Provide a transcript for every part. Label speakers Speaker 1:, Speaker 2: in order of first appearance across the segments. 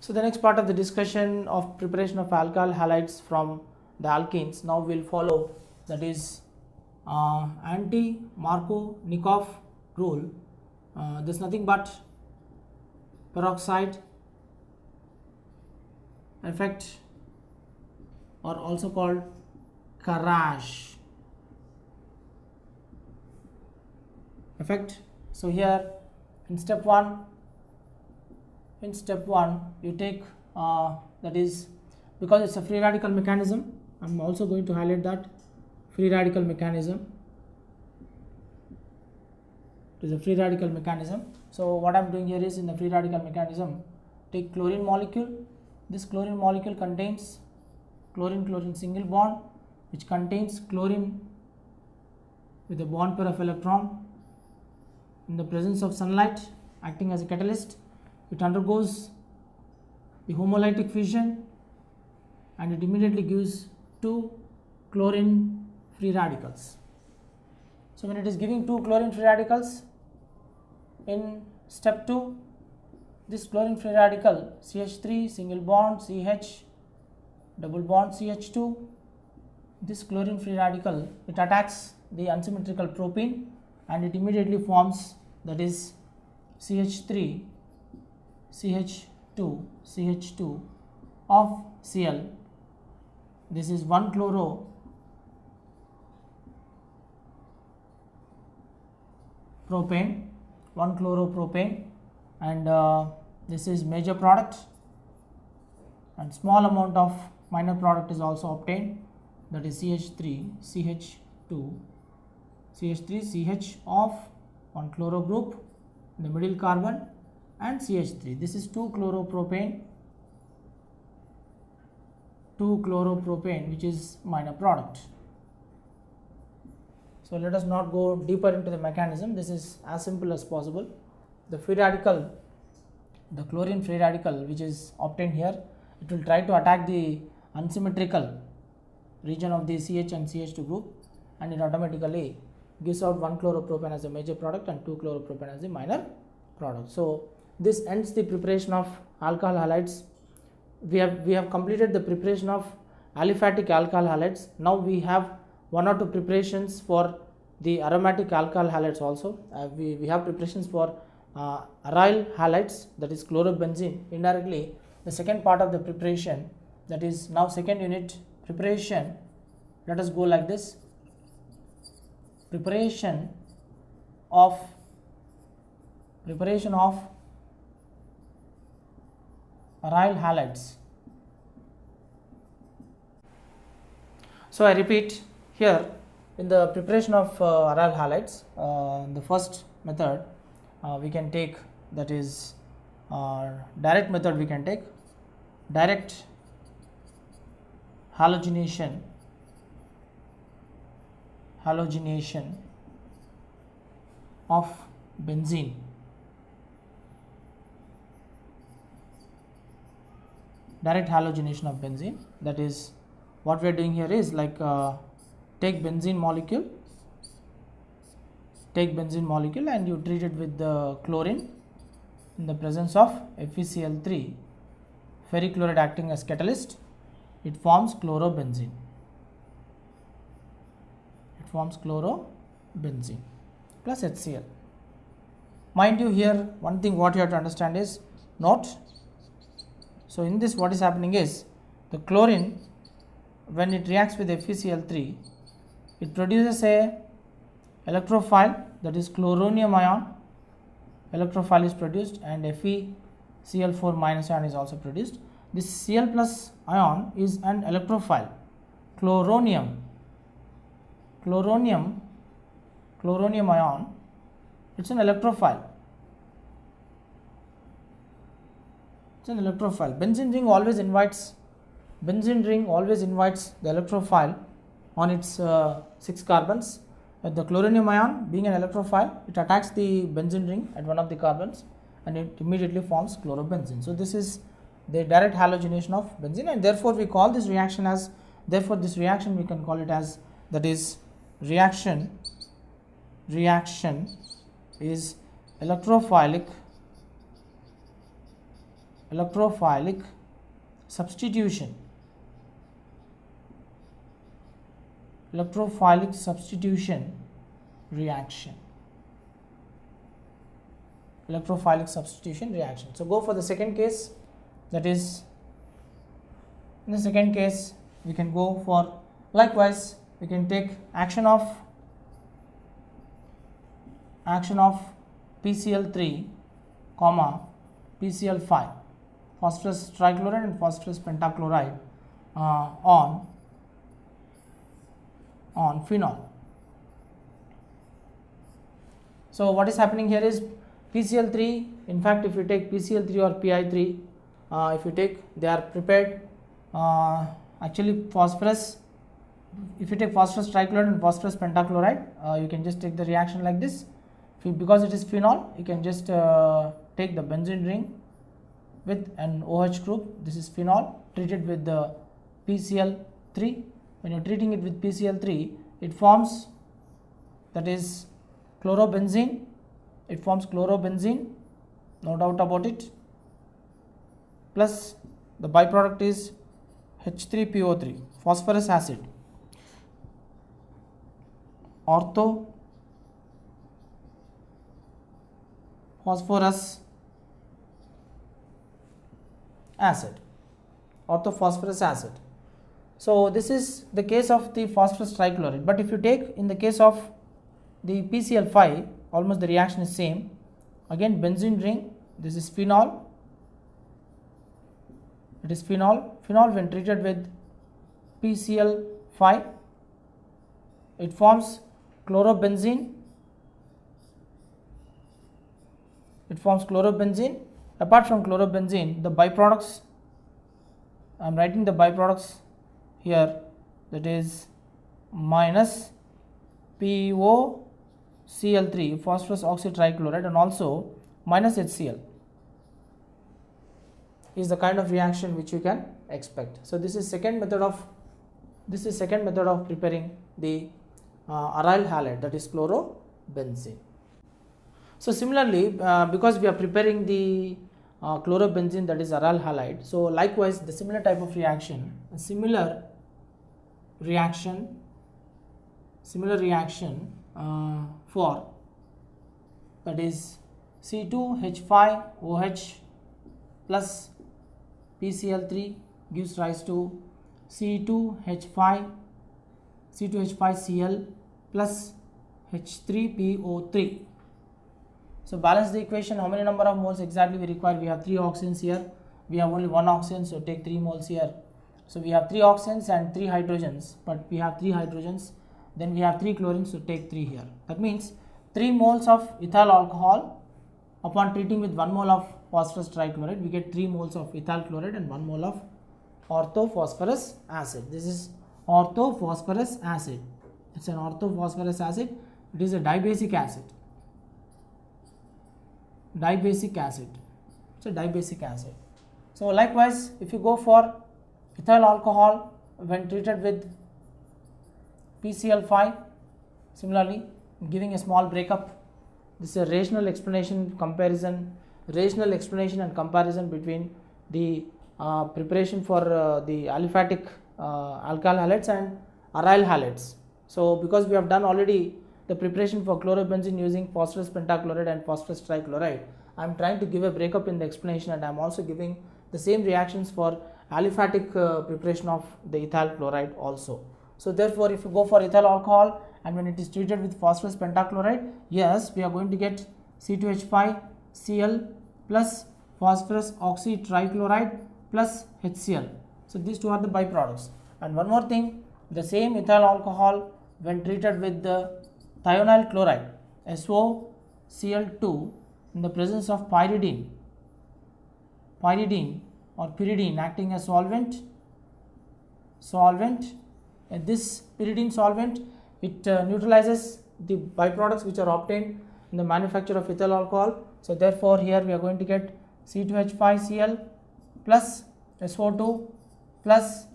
Speaker 1: So the next part of the discussion of preparation of alkyl halides from the alkenes, now we'll follow, that is anti-Markovnikov rule. There's nothing but peroxide effect, or also called Karaj effect. So here in step 1 you take that is, because it's a free radical mechanism, I'm also going to highlight that free radical mechanism. It is a free radical mechanism. So what I'm doing here is, in the free radical mechanism, take chlorine molecule. This chlorine molecule contains chlorine single bond, which contains chlorine with a bond pair of electron. In the presence of sunlight acting as a catalyst, it undergoes the homolytic fission and it immediately gives 2 chlorine free radicals. So when it is giving 2 chlorine free radicals, in step 2, this chlorine free radical CH3 single bond CH double bond CH2, this chlorine free radical, it attacks the unsymmetrical propene and it immediately forms, that is CH3 CH2 CH2 of Cl. This is 1 chloro propane, 1 chloropropane, and this is major product, and small amount of minor product is also obtained, that is CH3 CH2 CH3 CH of 1 chloro group in the middle carbon and CH3. This is 2 chloropropane which is minor product. So let us not go deeper into the mechanism. This is as simple as possible. The free radical, the chlorine free radical which is obtained here, it will try to attack the unsymmetrical region of the CH and CH2 group, and it automatically gives out 1 chloropropane as a major product and 2 chloropropane as a minor product. So this ends the preparation of alkyl halides. We have completed the preparation of aliphatic alkyl halides. Now we have 1 or 2 preparations for the aromatic alkyl halides also. We have preparations for aryl halides, that is chlorobenzene. Indirectly, the second part of the preparation, that is now second unit preparation, let us go like this: preparation of aryl halides. So I repeat, here in the preparation of aryl halides, the first method we can take, that is direct method. We can take direct halogenation of benzene. Direct halogenation of benzene, that is what we are doing here is like take benzene molecule and you treat it with the chlorine in the presence of FeCl3, ferrichloride acting as catalyst, it forms chlorobenzene. Plus HCl. Mind you, here one thing what you have to understand is, note, so in this what is happening is, the chlorine, when it reacts with FeCl3, it produces a electrophile, that is chloronium ion. Electrophile is produced and FeCl4 minus ion is also produced. This Cl plus ion is an electrophile. Chloronium ion, it's an electrophile. Benzene ring always invites the electrophile on its 6 carbons. The chloronium ion, being an electrophile, it attacks the benzene ring at one of the carbons and it immediately forms chlorobenzene. So this is the direct halogenation of benzene, and therefore we call this reaction as, this reaction we can call it as, that is reaction is electrophilic electrophilic substitution. Electrophilic substitution reaction. Electrophilic substitution reaction. So go for the second case, that is, in the second case we can go for, likewise we can take action of PCl3 comma PCl5, phosphorus trichloride and phosphorus pentachloride on phenol. So what is happening here is PCl3, in fact if you take PCl3 or PI3, if you take, they are prepared, actually phosphorus, if you take phosphorus trichloride and phosphorus pentachloride, you can just take the reaction like this. Because it is phenol, you can just take the benzene ring with an OH group. This is phenol treated with the PCl3. When you are treating it with PCl3, it forms, that is, chlorobenzene. It forms chlorobenzene, no doubt about it, plus the byproduct is H3PO3, phosphorus acid, ortho phosphorus acid, orthophosphorus acid. So this is the case of the phosphorus trichloride, but if you take in the case of the PCl5, almost the reaction is same. Again benzene ring, this is phenol, it is phenol when treated with PCl5, it forms chlorobenzene. Apart from chlorobenzene, the byproducts, I am writing the byproducts here, that is minus POCl3, phosphorus oxytrichloride, and also minus HCl is the kind of reaction which you can expect. So this is second method of preparing the aryl halide, that is chlorobenzene. So similarly, because we are preparing the chlorobenzene, that is aryl halide, so likewise the similar type of reaction, for, that is, C2H5OH plus PCl3 gives rise to C2H5Cl plus H3PO3. So balance the equation. How many number of moles exactly we require? We have 3 oxygens here, we have only 1 oxygen, so take 3 moles here. So we have 3 oxygens and 3 hydrogens, but we have 3 hydrogens, then we have 3 chlorines, so take 3 here. That means 3 moles of ethyl alcohol upon treating with 1 mole of phosphorus trichloride, we get 3 moles of ethyl chloride and 1 mole of orthophosphorus acid. This is orthophosphorus acid. It's an orthophosphorus acid. It is a dibasic acid. It's a dibasic acid. So likewise, if you go for ethyl alcohol when treated with PCl5, similarly giving a small breakup, this is a rational explanation and comparison between the preparation for the aliphatic alkyl halides and aryl halides. So because we have done already the preparation for chlorobenzene using phosphorus pentachloride and phosphorus trichloride, I am trying to give a breakup in the explanation, and I am also giving the same reactions for aliphatic preparation of the ethyl chloride also. So therefore, if you go for ethyl alcohol and when it is treated with phosphorus pentachloride, yes, we are going to get C2H5Cl plus phosphorus oxytrichloride plus HCl. So these two are the byproducts. And one more thing, the same ethyl alcohol when treated with the thionyl chloride, SOCl2, in the presence of pyridine or pyridine acting as solvent, and this pyridine solvent, it neutralizes the byproducts which are obtained in the manufacture of ethyl alcohol. So therefore here we are going to get C2H5Cl plus SO2 plus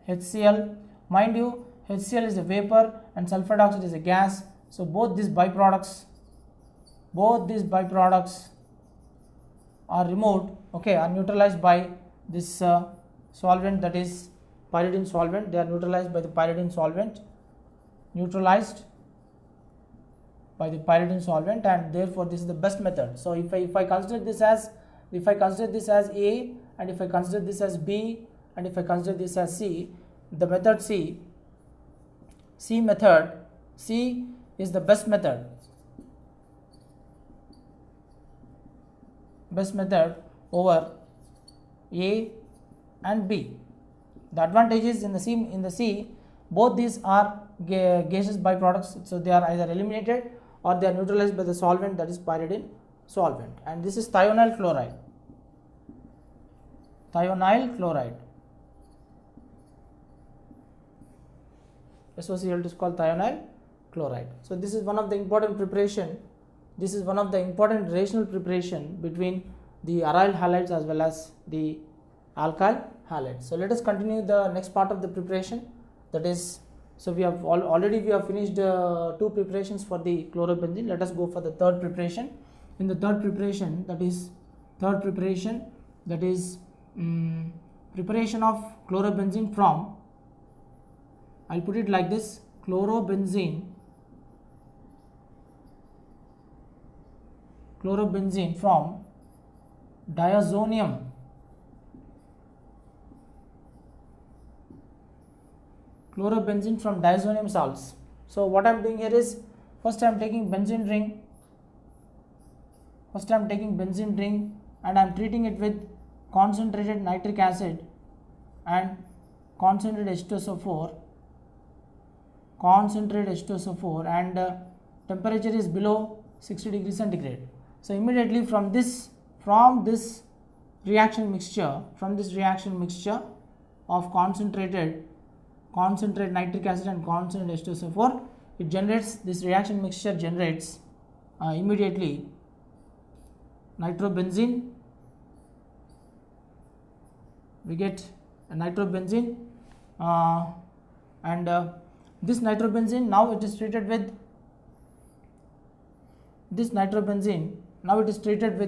Speaker 1: HCl. Mind you, HCl is a vapor and sulfur dioxide is a gas. So both these byproducts are removed, okay, are neutralized by this solvent, that is pyridine solvent. They are neutralized by the pyridine solvent, neutralized by the pyridine solvent, and therefore this is the best method. So if I consider this as A, and if I consider this as B, and if I consider this as C, the method C is the best method over A and B. The advantage is in the C both these are gaseous byproducts, so they are either eliminated or they are neutralized by the solvent, that is pyridine solvent. And this is thionyl chloride. SOCl is called thionyl chloride. So this is one of the important preparation. This is one of the important relational preparation between the aryl halides as well as the alkyl halides. So let us continue the next part of the preparation. That is, so we have already finished 2 preparations for the chlorobenzene. Let us go for the third preparation. In the third preparation, that is preparation of chlorobenzene from, I'll put it like this, chlorobenzene from diazonium salts. So what I am doing here is, first I am taking benzene ring, and I am treating it with concentrated nitric acid and concentrated H2SO4, and temperature is below 60 degrees centigrade. So immediately from this reaction mixture of concentrated nitric acid and concentrated H2SO4, it generates, this reaction mixture generates immediately nitrobenzene. We get a nitrobenzene, and this nitrobenzene, now it is treated with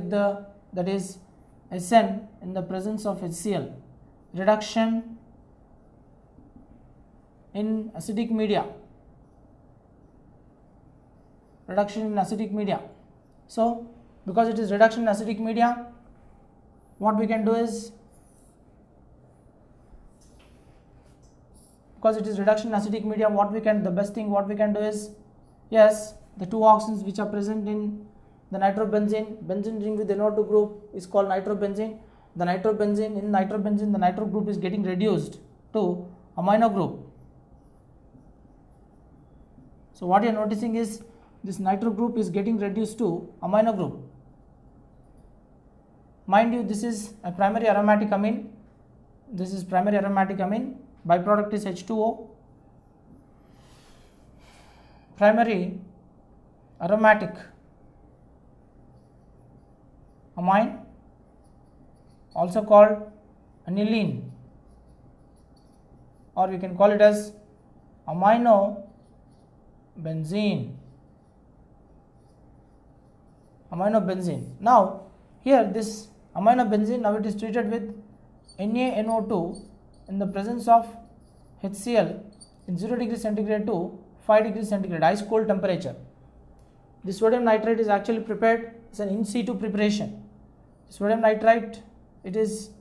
Speaker 1: the, that is SN in the presence of HCl, reduction in acidic media. So because it is reduction in acidic media, what we can do is, the best thing what we can do is, yes, the 2 oxygens which are present in the benzene ring with the NO2 group is called nitrobenzene. The nitro group is getting reduced to amino group. So what you are noticing is, this nitro group is getting reduced to amino group. Mind you, this is a primary aromatic amine. Byproduct is H2O. Primary aromatic amine, also called aniline, or we can call it as aminobenzene. Now here this aminobenzene, now it is treated with NaNO2 in the presence of HCl in 0 degrees centigrade to 5 degrees centigrade, ice cold temperature. This sodium nitrate is actually prepared, it's an in situ preparation. Sodium nitrite, it is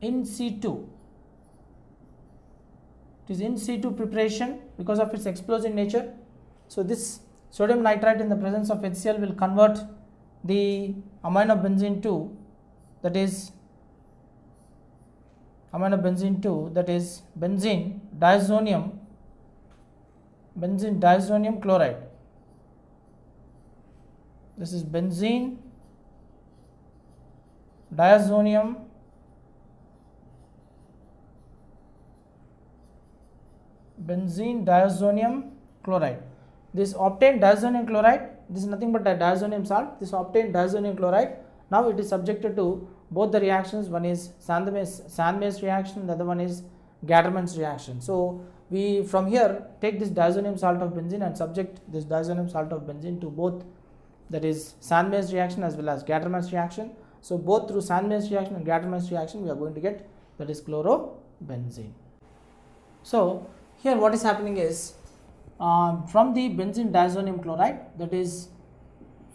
Speaker 1: in situ. It is in situ preparation because of its explosive nature. So this sodium nitrite in the presence of HCl will convert the aminobenzene to, that is benzene diazonium chloride. This is benzene diazonium chloride. This obtained diazonium chloride, this is nothing but a diazonium salt. This obtained diazonium chloride, now it is subjected to both the reactions. One is Sandmeier's reaction, the other one is Gattermann's reaction. So we from here take this diazonium salt of benzene and subject this diazonium salt of benzene to both, that is Sandmeier's reaction as well as Gattermann's reaction. So both through Sandmeier's reaction and Gattermann's reaction we are going to get, that is chlorobenzene. So here what is happening is from the benzene diazonium chloride, that is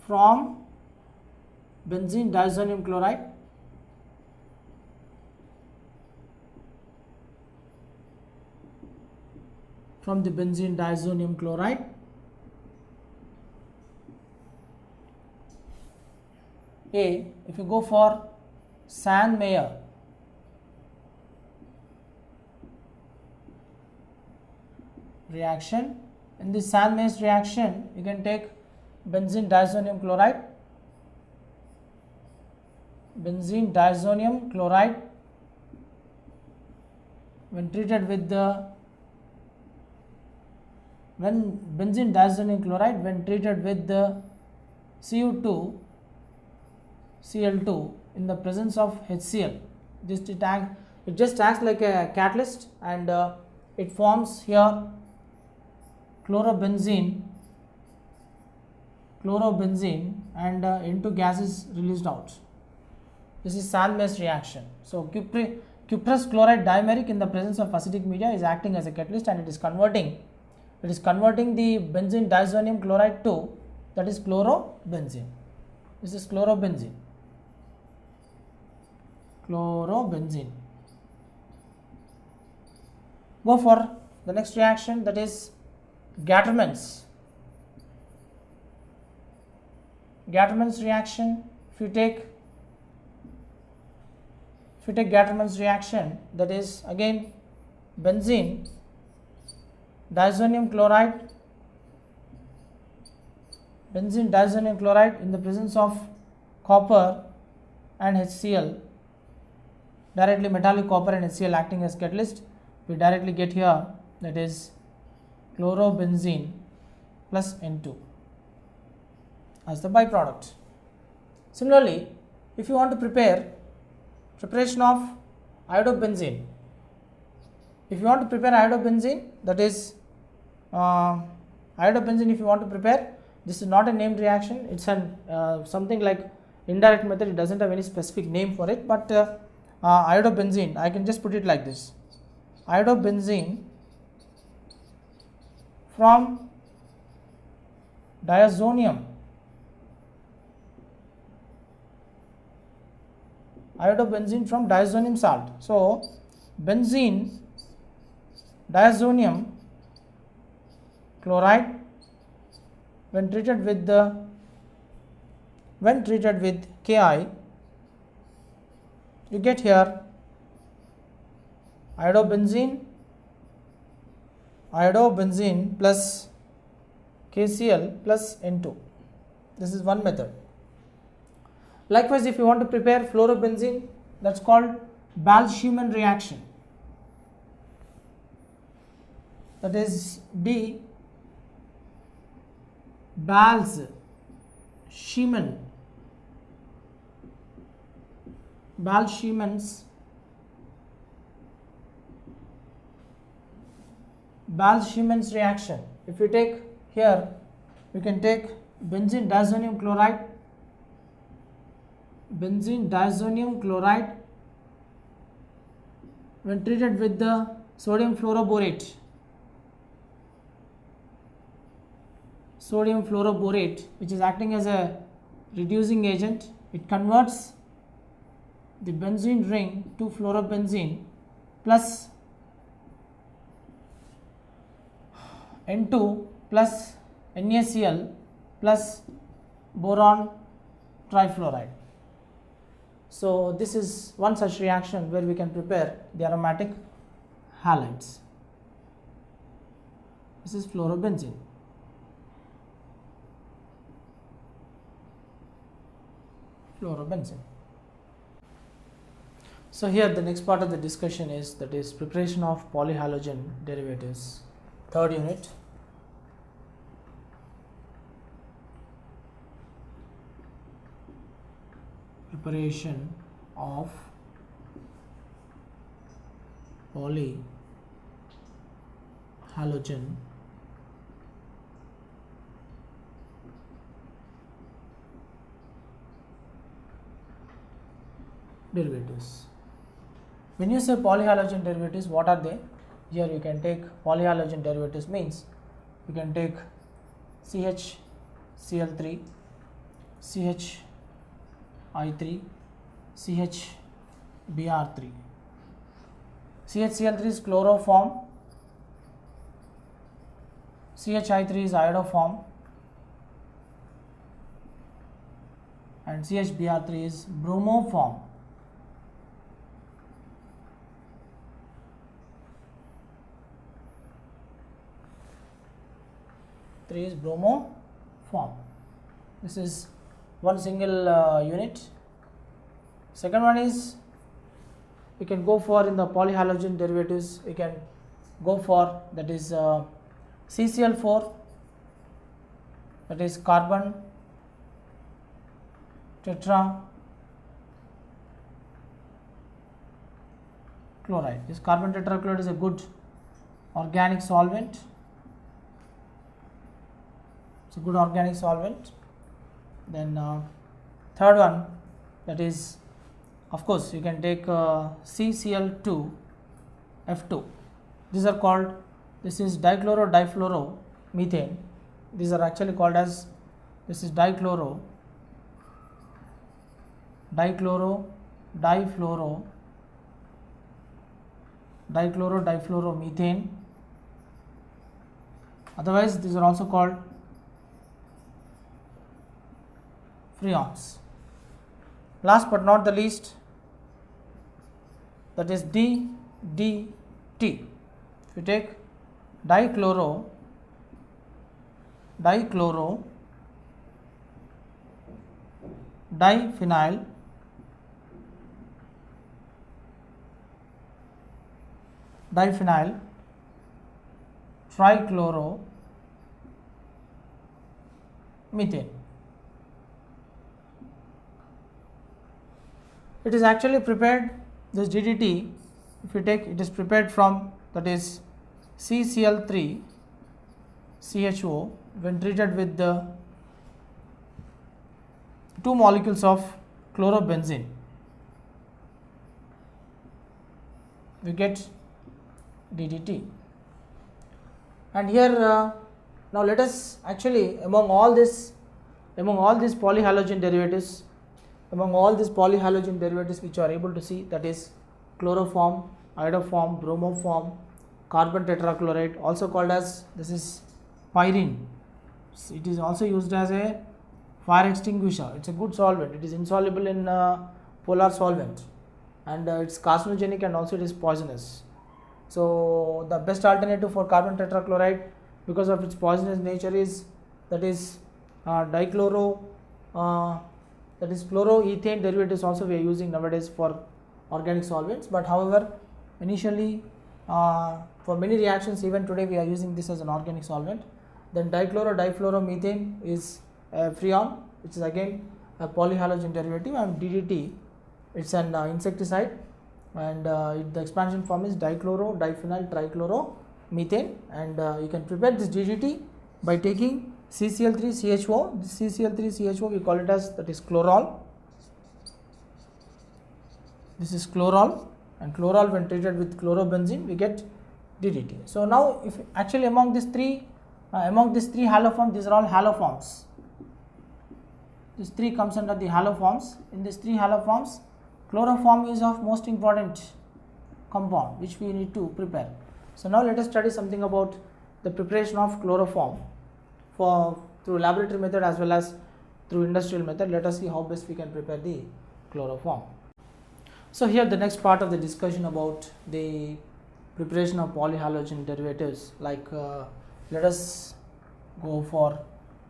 Speaker 1: from benzene diazonium chloride, from the benzene diazonium chloride, if you go for Sandmeier reaction, in this Sandmeier's reaction you can take benzene diazonium chloride, benzene diazonium chloride when treated with the benzene diazonium chloride when treated with the Cu2 Cl2 in the presence of HCl. It just acts like a catalyst, and it forms here chlorobenzene, and N2 gas is released out. This is Sandmeier's reaction. So cuprous chloride dimeric in the presence of acidic media is acting as a catalyst, and it is converting the benzene diazonium chloride to, that is chlorobenzene. This is chlorobenzene. Go for the next reaction, that is Gattermann's reaction. If you take Gattermann's reaction, that is again benzene diazonium chloride in the presence of copper and HCl, directly metallic copper and HCl acting as catalyst, we directly get here, that is chlorobenzene plus N2 as the byproduct. Similarly, if you want to preparation of iodobenzene, that is iodobenzene, if you want to prepare, this is not a named reaction, it's an something like indirect method, it doesn't have any specific name for it, but iodobenzene, I can just put it like this: iodobenzene from diazonium, salt. So benzene diazonium chloride when treated with Ki, you get here iodobenzene plus KCl plus N2. This is one method. Likewise, if you want to prepare fluorobenzene, that's called Bal-Schumann reaction. That is D Bal-Schumann's reaction. If you take here, you can take benzene diazonium chloride when treated with the sodium fluoroborate, which is acting as a reducing agent. It converts the benzene ring to fluorobenzene plus N2 plus NaCl plus boron trifluoride. So this is one such reaction where we can prepare the aromatic halides. This is fluorobenzene. So here the next part of the discussion is, that is preparation of polyhalogen derivatives. Third unit. Preparation of polyhalogen derivatives. When you say polyhalogen derivatives, what are they? Here you can take polyhalogen derivatives means you can take CHCl3, CHI3, CHBr3. CHCl3 is chloroform, CHI3 is iodoform, and CHBr3 is bromoform. Three is bromoform. This is one single unit. Second one is you can go for in the polyhalogen derivatives. You can go for that is CCl4, that is carbon tetrachloride. This carbon tetrachloride is a good organic solvent. It's a good organic solvent. Then third one, that is, of course, you can take CCl2 F2. These are called, this is dichloro-difluoromethane. These are actually called as, this is dichloro-difluoromethane. Otherwise, these are also called freons. Last but not the least, that is DDT. If you take diphenyl trichloromethane. It is actually prepared, this DDT, if you take, it is prepared from, that is CCl3 CHO when treated with the 2 molecules of chlorobenzene. We get DDT. And here now let us actually among all these polyhalogen derivatives, which you are able to see, that is chloroform, iodoform, bromoform, carbon tetrachloride, also called as, this is pyrene. It is also used as a fire extinguisher. It's a good solvent. It is insoluble in polar solvent, and it's carcinogenic, and also it is poisonous. So the best alternative for carbon tetrachloride, because of its poisonous nature, is that is chloroethane derivatives also we are using nowadays for organic solvents. But however, initially for many reactions even today we are using this as an organic solvent. Then dichloro-difluoromethane is a freon, which is again a polyhalogen derivative, and DDT, it's an insecticide, and the expansion form is dichloro-diphenyl trichloromethane, and you can prepare this DDT by taking CCl3CHO. This CCl3CHO we call it as, that is chlorol. This is chlorol, and chlorol when treated with chlorobenzene we get DDT. So now if actually among these three haloforms, these are all haloforms. This 3 comes under the haloforms. In these 3 haloforms, chloroform is of most important compound which we need to prepare. So now let us study something about the preparation of chloroform through laboratory method as well as through industrial method. Let us see how best we can prepare the chloroform. So here the next part of the discussion about the preparation of polyhalogen derivatives, like let us go for,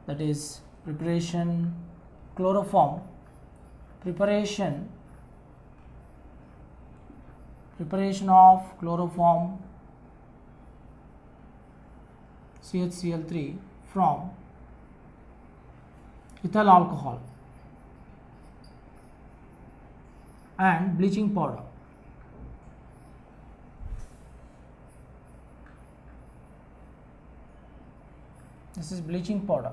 Speaker 1: that is preparation chloroform, preparation of chloroform CHCl3 from ethyl alcohol and bleaching powder. This is bleaching powder.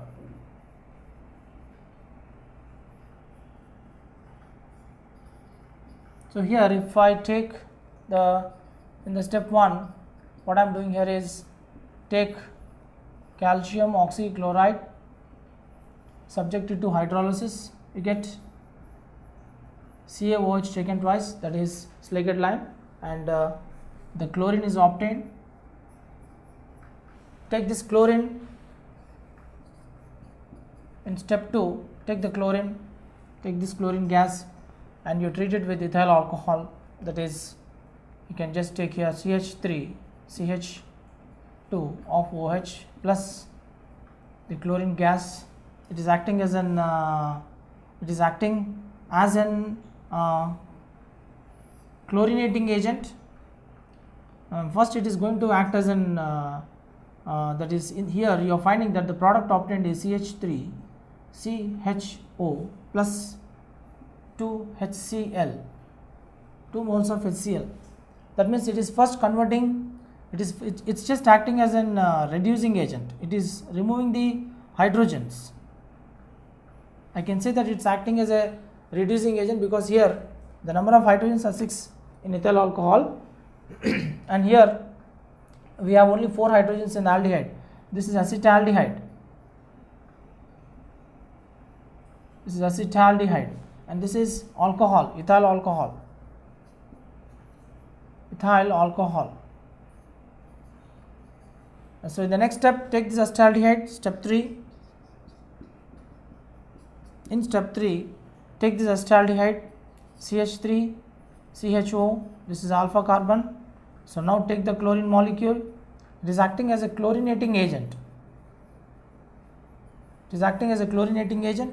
Speaker 1: So here if I take in the step 1, what I am doing here is take calcium oxychloride, subject it to hydrolysis, you get CaOH taken twice, that is slaked lime, and the chlorine is obtained. Take this chlorine in step 2, take this chlorine gas and you treat it with ethyl alcohol, that is you can just take here CH3 CH2 of OH plus the chlorine gas. It is acting as an chlorinating agent. First it is going to act as an that is in here you are finding that the product obtained is CH3 CHO plus 2 HCl, 2 moles of HCl. That means it is first converting, it's just acting as an reducing agent. It is removing the hydrogens. I can say that it's acting as a reducing agent because here the number of hydrogens are 6 in ethyl alcohol and here we have only 4 hydrogens in aldehyde. This is acetaldehyde. This is acetaldehyde and this is alcohol, ethyl alcohol. So in the next step, take this acetaldehyde, step 3. In step 3, take this acetaldehyde, CH3 CHO, this is alpha carbon. So now take the chlorine molecule, it is acting as a chlorinating agent.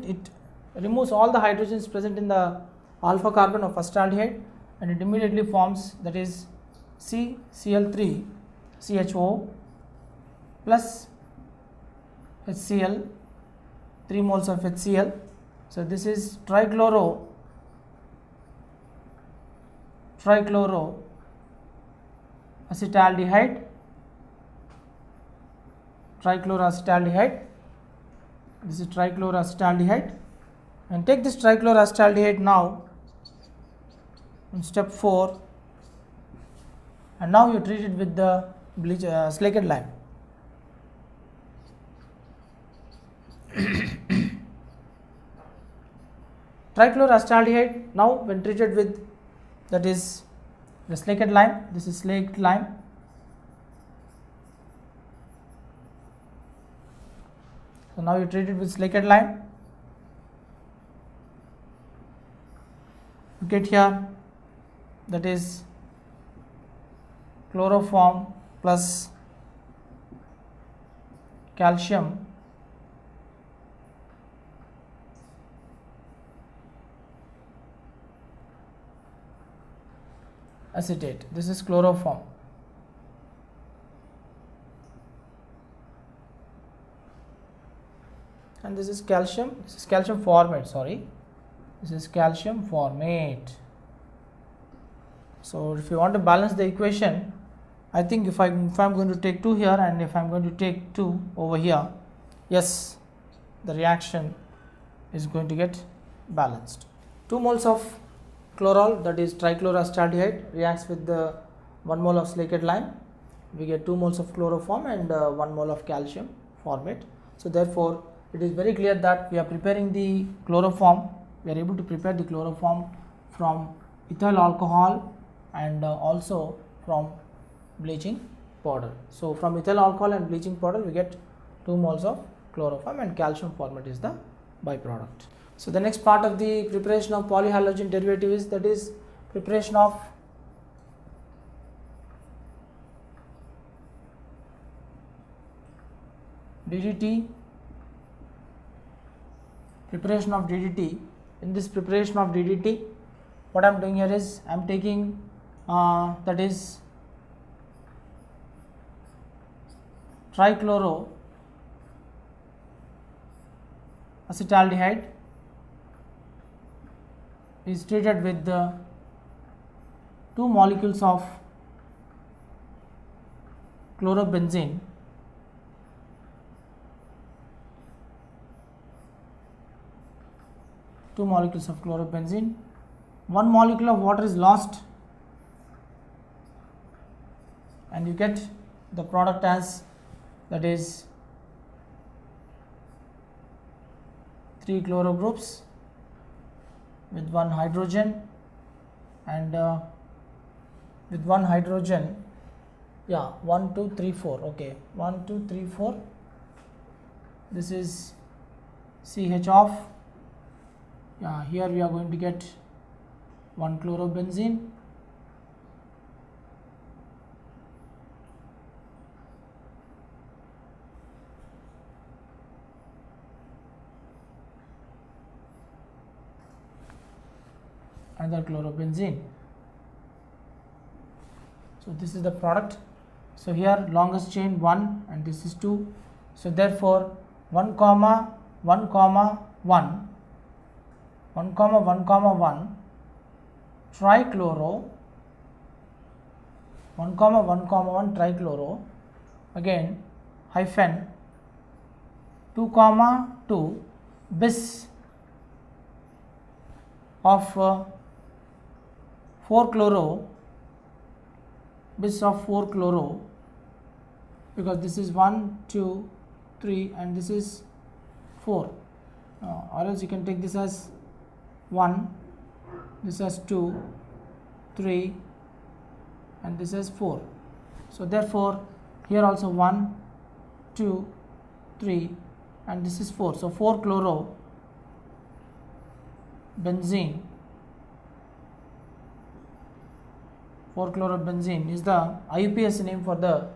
Speaker 1: It removes all the hydrogens present in the alpha carbon of acetaldehyde and it immediately forms, that is CCl3 CHO plus HCl, 3 moles of HCl. So this is trichloro acetaldehyde, this is trichloroacetaldehyde, and take this trichloroacetaldehyde now in step 4 and now you treat it with the slaked lime. Trichloroacetaldehyde now when treated with, that is the slaked lime, this is slaked lime. So now you treat it with slaked lime, you get here, that is chloroform plus calcium acetate, this is chloroform. And this is calcium formate, this is calcium formate. So if you want to balance the equation, I think if I'm going to take 2 here and if I'm going to take 2 over here, yes, the reaction is going to get balanced. 2 moles of chloral, that is trichloroacetaldehyde, reacts with the 1 mole of slaked lime, we get 2 moles of chloroform and 1 mole of calcium formate. So therefore it is very clear that we are preparing the chloroform, we are able to prepare the chloroform from ethyl alcohol and also from bleaching powder. So from ethyl alcohol and bleaching powder we get 2 moles of chloroform and calcium formate is the byproduct. So the next part of the preparation of polyhalogen derivative is, that is preparation of DDT. In this preparation of DDT, what I am doing here is I am taking that is trichloroacetaldehyde is treated with the 2 molecules of chlorobenzene, one molecule of water is lost and you get the product as, that is 3 chloro groups with 1 hydrogen, and with 1 hydrogen, 1 2 3 4, okay, 1 2 3 4, this is CH off, here we are going to get 1 chlorobenzene, another chlorobenzene. So this is the product. So here longest chain 1 and this is 2. So therefore 1 comma 1 comma 1, 1 comma 1 comma 1 trichloro, 1 comma 1 comma 1 trichloro, again hyphen 2 comma 2 bis of 4 chloro, bis of 4 chloro, because this is 1 2 3 and this is 4, or else you can take this as 1, this as 2 3 and this is 4. So therefore here also 1 2 3 and this is 4. So 4 chloro benzene, 4 chlorobenzene is the IUPAC name for the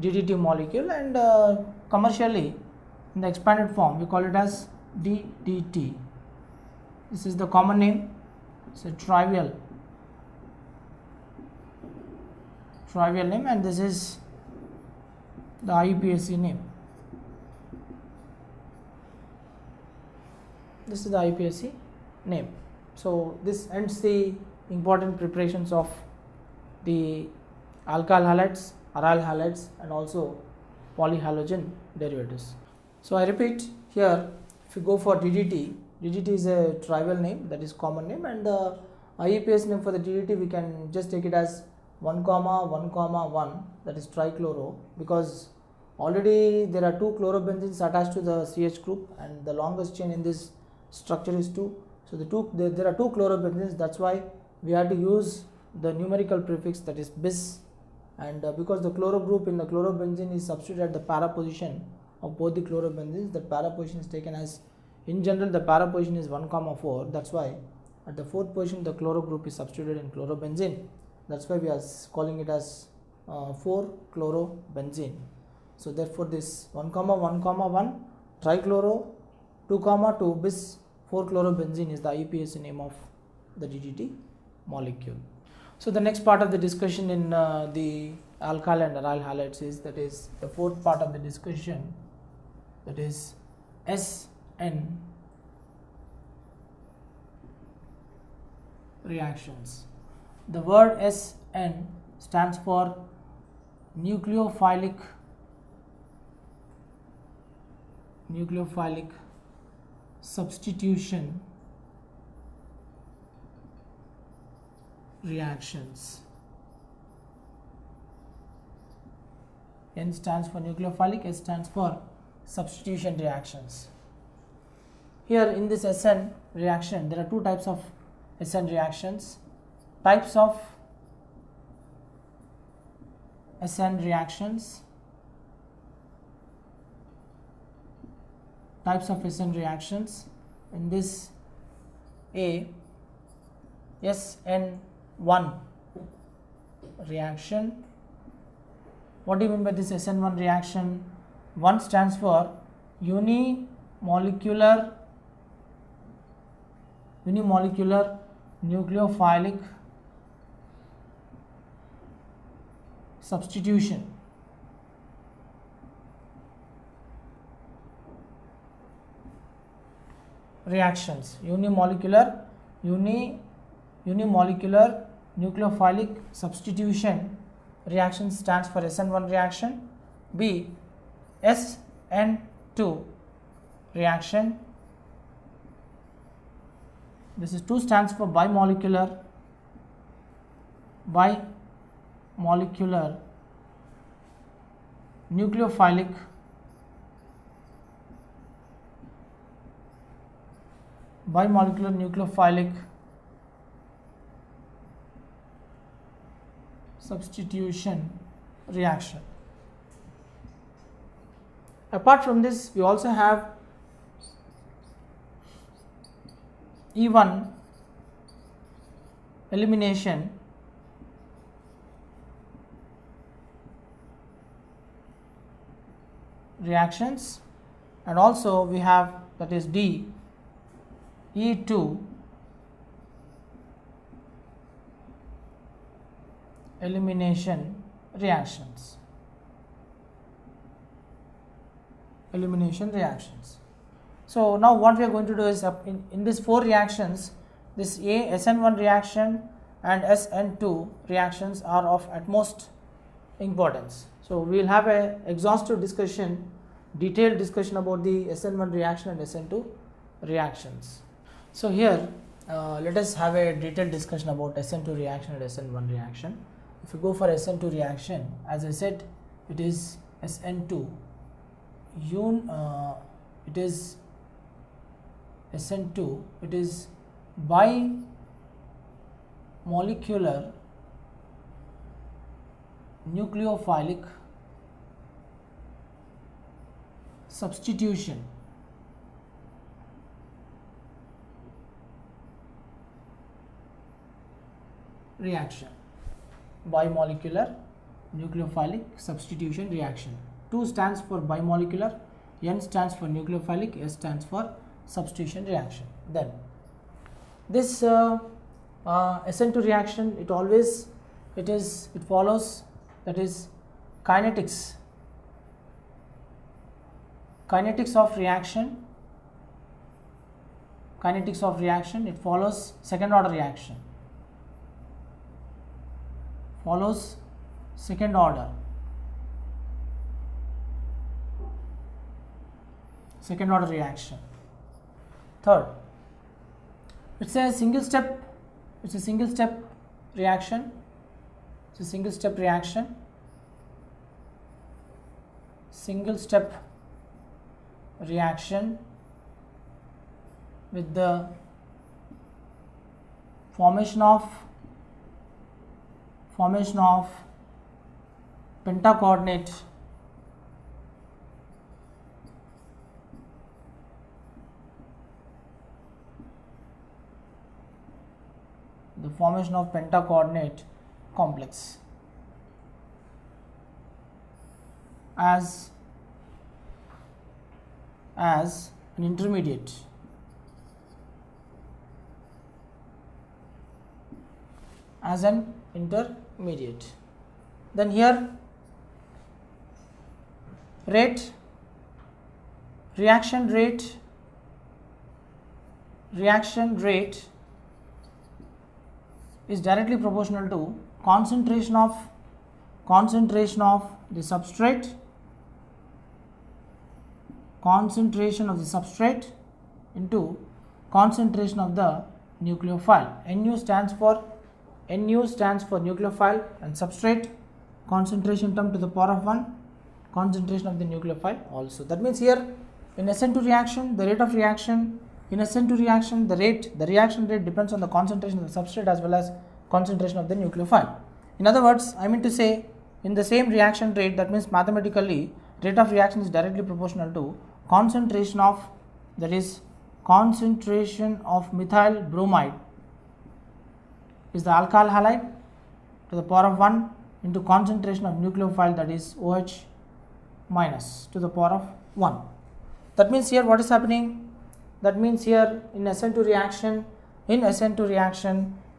Speaker 1: DDT molecule, and commercially in the expanded form we call it as DDT. This is the common name, it's a trivial name, and this is the IUPAC name. This is the IUPAC name. So this ends the important preparations of the alkyl halides, aryl halides, and also polyhalogen derivatives. So I repeat here, if you go for DDT, DDT is a trivial name, that is common name, and the IUPAC name for the DDT we can just take it as 1 comma 1 comma 1, that is trichloro, because already there are 2 chlorobenzenes attached to the CH group and the longest chain in this structure is 2. So there are 2 chlorobenzenes, that's why we have to use the numerical prefix, that is bis, and because the chloro group in the chlorobenzene is substituted at the para position of both the chlorobenzenes, the para position is taken as, in general the para position is 1 comma 4, that's why at the 4th position the chloro group is substituted in chlorobenzene, that's why we are calling it as 4 chlorobenzene. So therefore this 1 comma 1 comma 1 trichloro 2 comma 2 bis 4 chlorobenzene is the IUPAC name of the DDT molecule. So the next part of the discussion in the alkyl and aryl halides is, that is the 4th part of the discussion, that is SN reactions. The word SN stands for nucleophilic substitution reactions. N stands for nucleophilic, S stands for substitution reactions. Here in this SN reaction there are 2 types of SN reactions. Types of SN reactions. Types of SN reactions. In this A, SN1 reaction. What do you mean by this SN1 reaction? 1 stands for unimolecular nucleophilic substitution. Reactions. Unimolecular nucleophilic substitution reaction stands for SN1 reaction. B, SN2 reaction. This is 2 stands for bimolecular nucleophilic substitution reaction. Apart from this, we also have E1 elimination reactions, and also we have, that is D, E2 elimination reactions. So now what we are going to do is, in these 4 reactions, this SN1 reaction and SN2 reactions are of utmost importance. So we will have a exhaustive discussion, detailed discussion about the SN1 reaction and SN2 reactions. So here let us have a detailed discussion about SN2 reaction and SN1 reaction. If you go for SN2 reaction, as I said, it is SN2 it is SN2, it is bimolecular nucleophilic substitution reaction. Bimolecular nucleophilic substitution reaction. 2 stands for bimolecular, N stands for nucleophilic, S stands for substitution reaction. Then this SN2 reaction, it follows, that is kinetics of reaction. It follows second order reaction. Second order reaction. Third, it's a single step reaction. Single step reaction with the formation of pentacoordinate complex as an intermediate. Then here reaction rate is directly proportional to concentration of the substrate into concentration of the nucleophile. Nu stands for nucleophile and substrate, concentration term to the power of 1, concentration of the nucleophile also. That means here in SN2 reaction, the rate of reaction, the reaction rate depends on the concentration of the substrate as well as concentration of the nucleophile. In other words, I mean to say, in the same reaction rate, that means mathematically rate of reaction is directly proportional to concentration of methyl bromide is the alkyl halide to the power of 1 into concentration of nucleophile, that is OH minus to the power of 1. That means here what is happening? That means here in SN2 reaction,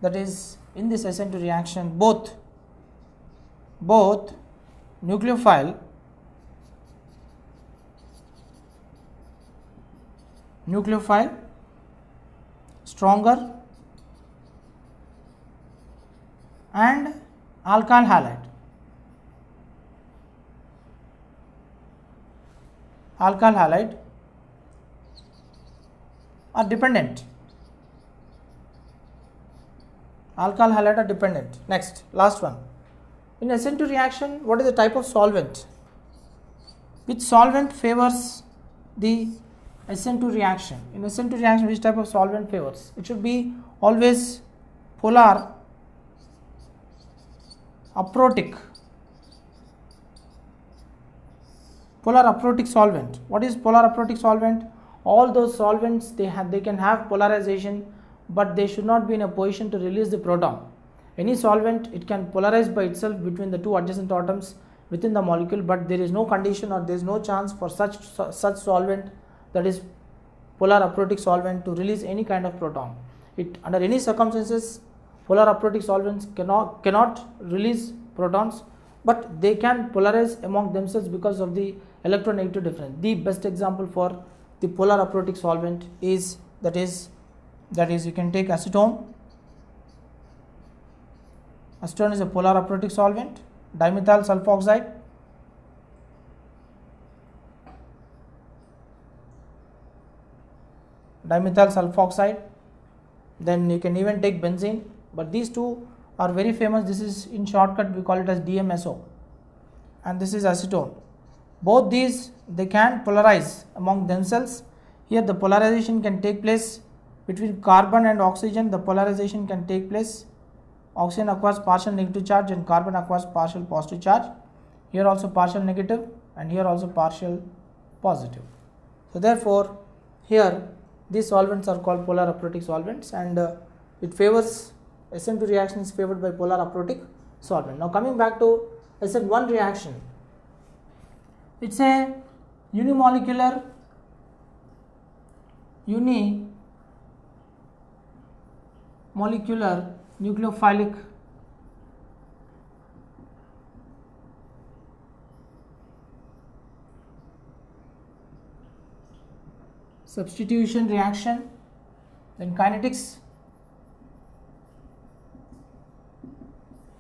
Speaker 1: that is in this SN2 reaction, both nucleophile stronger and alkyl halide are dependent Alkyl halide are dependent. Next, last one. In SN2 reaction, what is the type of solvent? Which solvent favors the SN2 reaction? In SN2 reaction, which type of solvent favors? It should be always polar aprotic. Polar aprotic solvent. What is polar aprotic solvent? All those solvents they can have polarization, but they should not be in a position to release the proton. Any solvent, it can polarize by itself between the two adjacent atoms within the molecule, but there is no condition or there is no chance for such solvent, that is polar aprotic solvent, to release any kind of proton. It under any circumstances, polar aprotic solvents cannot release protons, but they can polarize among themselves because of the electronegative difference. The best example for the polar aprotic solvent is that is you can take acetone. Acetone is a polar aprotic solvent. Dimethyl sulfoxide, then you can even take benzene, but these two are very famous. This is in shortcut we call it as DMSO, and this is acetone. Both these they can polarize among themselves. Here the polarization can take place between carbon and oxygen. The polarization can take place. Oxygen acquires partial negative charge and carbon acquires partial positive charge. Here also partial negative and here also partial positive. So therefore here these solvents are called polar aprotic solvents, and it favors SN2 reaction is favored by polar aprotic solvent. Now coming back to SN1 reaction, it's a unimolecular nucleophilic substitution reaction. Then kinetics.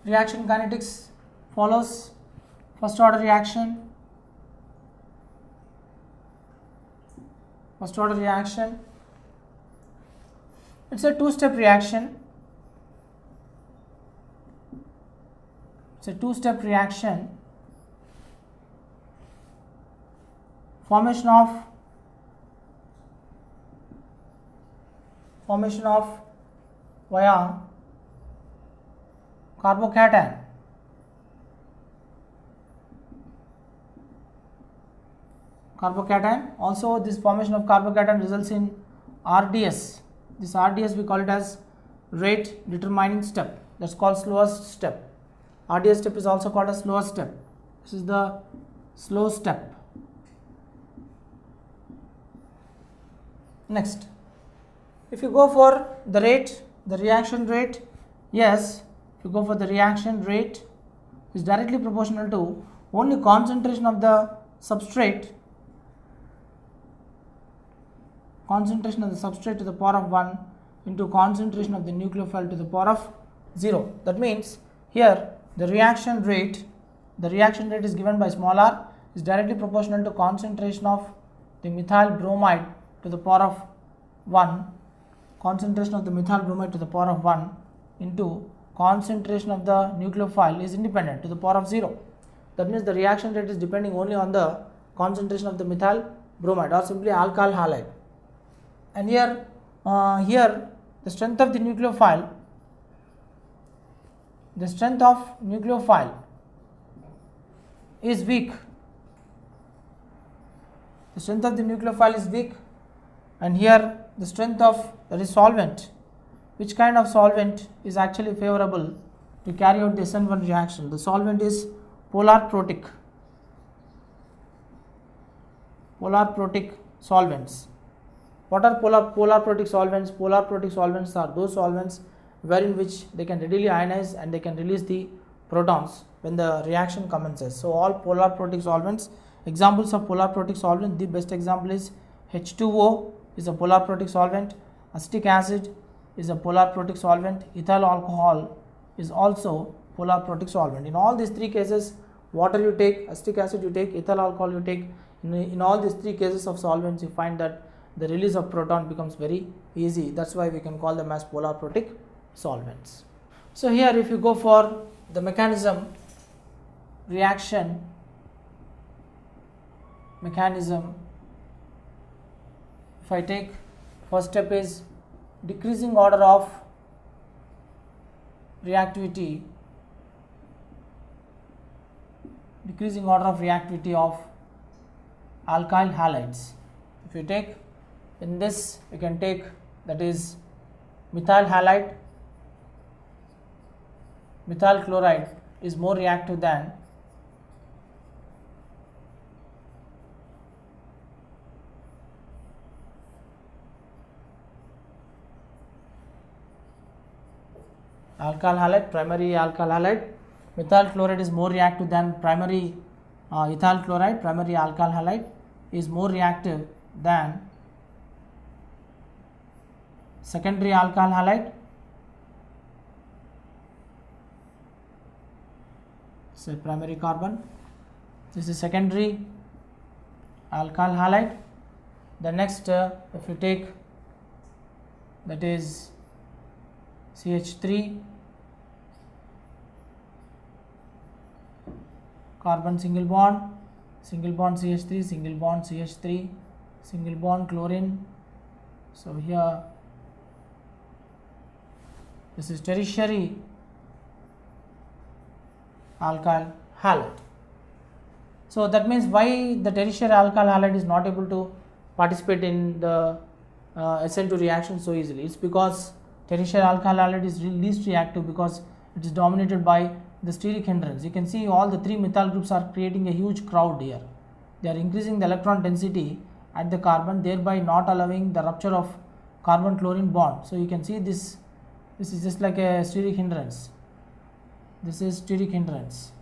Speaker 1: Reaction kinetics follows first order reaction. It's a two-step reaction. Formation of via carbocation. Also this formation of carbocation results in RDS. This RDS we call it as rate determining step. That's called slowest step. RDS step is also called a slowest step. This is the slow step. Next, if you go for the reaction rate, yes, if you go for the reaction rate, is directly proportional to only concentration of the substrate to the power of 1 into concentration of the nucleophile to the power of 0. That means here the reaction rate is given by small r, is directly proportional to concentration of the methyl bromide to the power of 1, into concentration of the nucleophile is independent to the power of 0. That means the reaction rate is depending only on the concentration of the methyl bromide or simply alkyl halide. And here the strength of the nucleophile is weak. And here the strength of the solvent, which kind of solvent is actually favorable to carry out the SN1 reaction? The solvent is polar protic solvents. What are polar protic solvents? Polar protic solvents are those solvents wherein which they can readily ionize and they can release the protons when the reaction commences. So all polar protic solvents, examples of polar protic solvent, the best example is H2O is a polar protic solvent, acetic acid is a polar protic solvent, ethyl alcohol is also polar protic solvent. In all these three cases, water you take, acetic acid you take, ethyl alcohol you take, in all these three cases of solvents you find that the release of proton becomes very easy. That's why we can call them as polar protic solvents. So here if you go for the mechanism, reaction mechanism, if I take first step is decreasing order of reactivity, of alkyl halides. If you take in this, you can take that is methyl halide. Methyl chloride is more reactive than alkyl halide, primary alkyl halide. Methyl chloride is more reactive than primary ethyl chloride. Primary alkyl halide is more reactive than secondary alkyl halide. So primary carbon, this is secondary alkyl halide. The next if you take that is CH3 carbon single bond CH3, single bond CH3, single bond chlorine. So here this is tertiary alkyl halide. So that means why the tertiary alkyl halide is not able to participate in the SN2 reaction so easily. It's because tertiary alkyl halide is least reactive because it is dominated by the steric hindrance. You can see all the three methyl groups are creating a huge crowd here. They are increasing the electron density at the carbon, thereby not allowing the rupture of carbon chlorine bond. So you can see this is just like a steric hindrance. This is steric hindrance,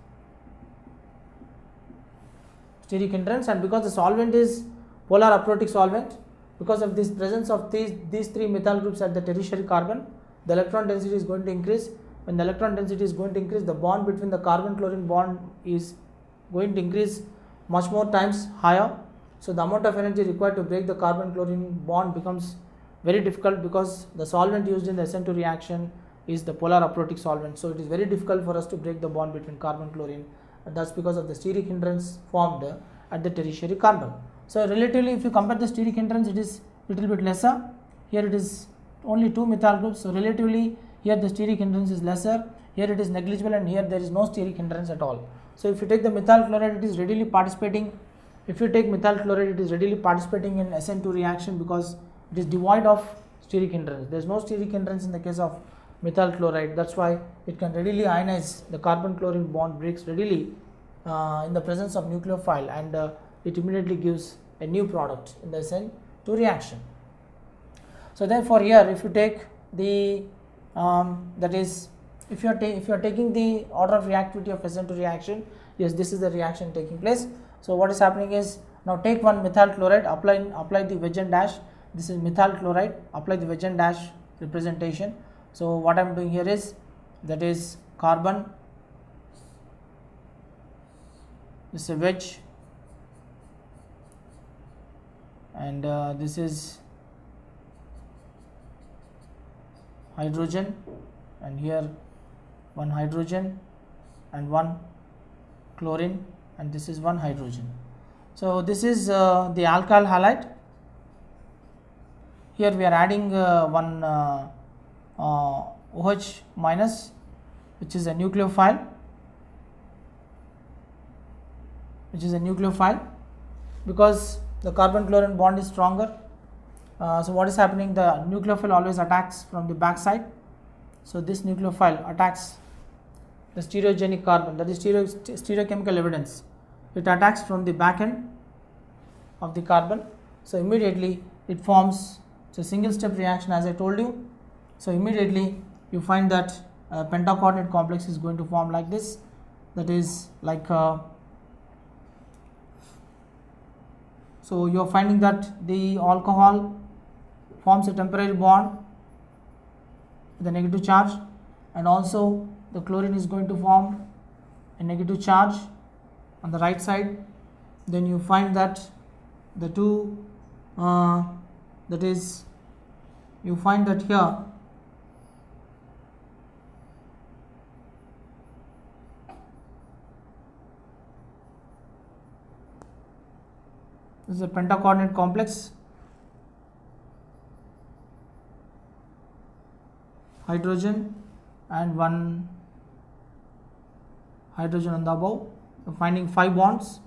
Speaker 1: and because the solvent is polar aprotic solvent, because of this presence of these three methyl groups at the tertiary carbon, the electron density is going to increase. When the electron density is going to increase, the bond between the carbon chlorine bond is going to increase much more times higher. So the amount of energy required to break the carbon chlorine bond becomes very difficult because the solvent used in the SN2 reaction is the polar aprotic solvent. So it is very difficult for us to break the bond between carbon chlorine, and that's because of the steric hindrance formed at the tertiary carbon. So relatively, if you compare the steric hindrance, it is little bit lesser. Here it is only two methyl groups, so relatively here the steric hindrance is lesser, here it is negligible, and here there is no steric hindrance at all. So if you take the methyl chloride, it is readily participating. If you take methyl chloride, it is readily participating in SN2 reaction because it is devoid of steric hindrance. There is no steric hindrance in the case of methyl chloride. That's why it can readily ionize. The carbon chlorine bond breaks readily in the presence of nucleophile, and it immediately gives a new product in the SN2 reaction. So therefore here if you take the that is if you are taking the order of reactivity of SN2 reaction, yes, this is the reaction taking place. So what is happening is, now take one methyl chloride, apply the wedge and dash. This is methyl chloride, apply the wedge and dash representation. So what I am doing here is, that is carbon, this is a wedge, and this is hydrogen, and here one hydrogen and one chlorine, and this is one hydrogen. So this is the alkyl halide. Here we are adding one OH minus, which is a nucleophile, because the carbon chlorine bond is stronger. So what is happening, the nucleophile always attacks from the back side. So this nucleophile attacks the stereogenic carbon, that is stereochemical evidence. It attacks from the back end of the carbon. So immediately it forms, it's a single step reaction as I told you. So immediately you find that pentacoordinate complex is going to form like this, that is like so you are finding that the alcohol forms a temporary bond with a negative charge, and also the chlorine is going to form a negative charge on the right side. Then you find that the two that is, you find that here This is a pentacoordinate complex, hydrogen and one hydrogen on the above. So finding 5 bonds.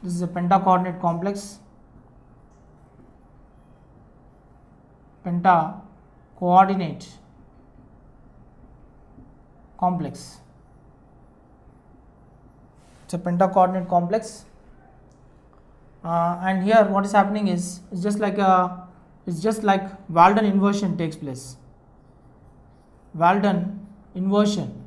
Speaker 1: This is a pentacoordinate complex, pentacoordinate complex. It's a pentacoordinate complex, and here what is happening is it's just like Walden inversion takes place. Walden inversion.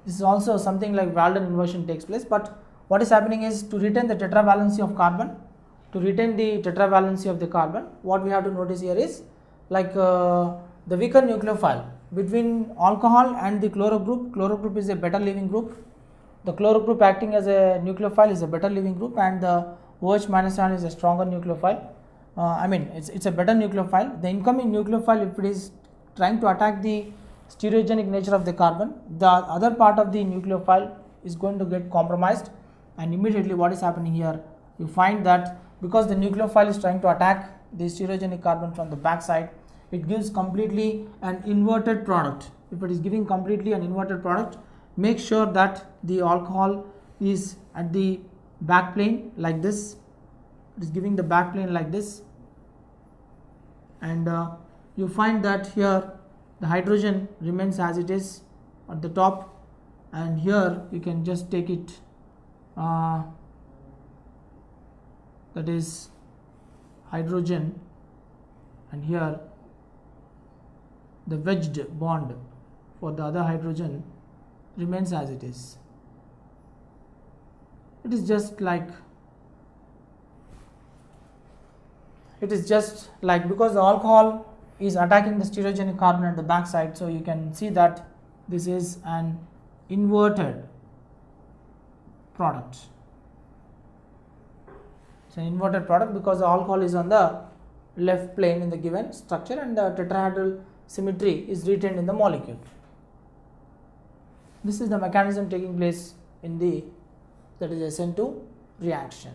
Speaker 1: This is also something like Walden inversion takes place, but what is happening is to retain the tetravalency of carbon, what we have to notice here is like the weaker nucleophile between alcohol and the chloro group is a better leaving group. The chloro group acting as a nucleophile is a better leaving group, and the OH minus ion is a stronger nucleophile. It's a better nucleophile. The incoming nucleophile, if it is trying to attack the stereogenic nature of the carbon, the other part of the nucleophile is going to get compromised, and immediately what is happening here, you find that because the nucleophile is trying to attack the stereogenic carbon from the back side, it gives completely an inverted product. If it is giving completely an inverted product, make sure that the alcohol is at the back plane like this. It is giving the back plane like this, and you find that here the hydrogen remains as it is at the top, and here you can just take it, that is hydrogen, and here the wedged bond for the other hydrogen remains as it is. It is just like because the alcohol is attacking the stereogenic carbon at the back side, so you can see that this is an inverted product. It's an inverted product because the alcohol is on the left plane in the given structure, and the tetrahedral symmetry is retained in the molecule. This is the mechanism taking place in the SN2 reaction.